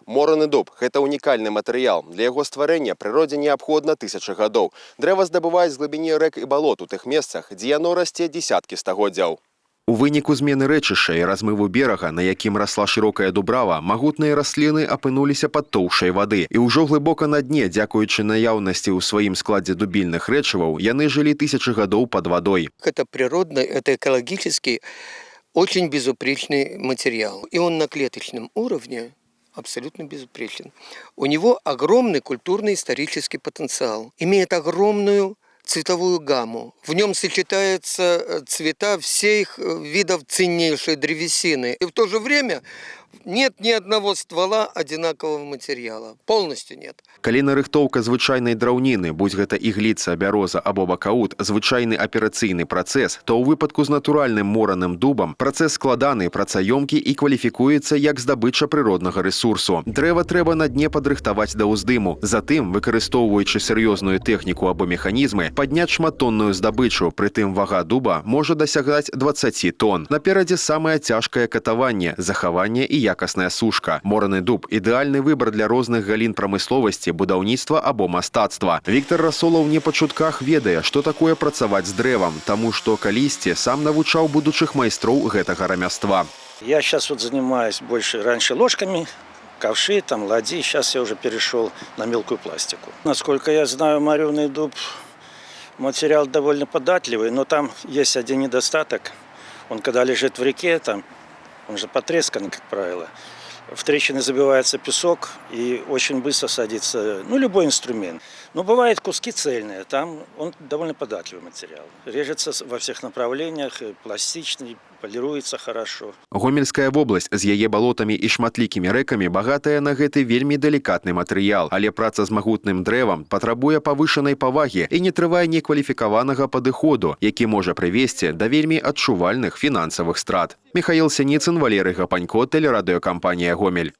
Мораны дуб – гэта унікальны матэрыял. Для яго стварэння прыродзе неабходна тысячы гадоў. Дрэва здабываюць з глыбіні рэк і балот у тых месцах, дзе яно расце дзесяткі стагоддзяў. У выніку змены рэчышча і размыву берага, на якім расла шырокая дубрава, магутныя расліны апынуліся пад тоўшай вады. І ўжо глыбока на дне, дзякуючы наяўнасці ў сваім складзе дубільных рэчываў, яны жылі тысячы гадоў пад вадой. Это природный, это экологический, очень безупречный материал. И он на клеточном уровне абсолютно безупречен. У него огромный культурно-исторический потенциал. Имеет огромную цветовую гамму. В нем сочетаются цвета всех видов ценнейшей древесины. И в то же время нет ни одного ствола одинакового материала. Полностью нет. Калі нарыхтоўка звычайнай драўніны, будь гэта ігліца, бяроза або бакаут, звычайны аперацыйны працэс, то ў выпадку з натуральным мораным дубам працэс складаны, працаёмкі і кваліфікуецца як здабыча прыроднага рэсурсу. Дрэва трэба на дне падрыхтаваць да ўздыму. Затым, выкарыстоўваючы сур'ёзную тэхніку або механізмы, падняць шматтонную здабычу, прытым вага дуба можа дасягаць 20 тонн. Наперадзе самае цяжкае катаванне, захаванне і якасная сушка. Мораны дуб – ідэальны выбар для розных галін прамысловасці, будаўніцтва або мастацтва. Віктор Расолаў не па чутках ведае, што такое працаваць з дрэвам, таму што калісьці сам навучаў будучых майстроў гэтага рамяства. Я сейчас вот занимаюсь больше раньше ложками, ковши, там, ладьи. Сейчас я уже перешел на мелкую пластику. Насколько я знаю, мореный дуб материал довольно податливый, но там есть один недостаток. Он когда лежит в реке, там, он же потрескан, как правило. В трещины забивается песок и очень быстро садится, любой инструмент. Но бывают куски цельные, там он довольно податливый материал. Режется во всех направлениях, пластичный, полируется хорошо. Гомельская вобласць з яе балотамі і шматлікімі рэкамі багатая на гэты вельмі далікатны матэрыял, але праца з магутным дрэвам патрабуе павышанай павагі і не трывае некваліфікаванага падыходу, які можа прывесці да вельмі адчувальных фінансавых страт. Михаил Синицын, Валерий Гапанько, телерадиокомпания «Гомель».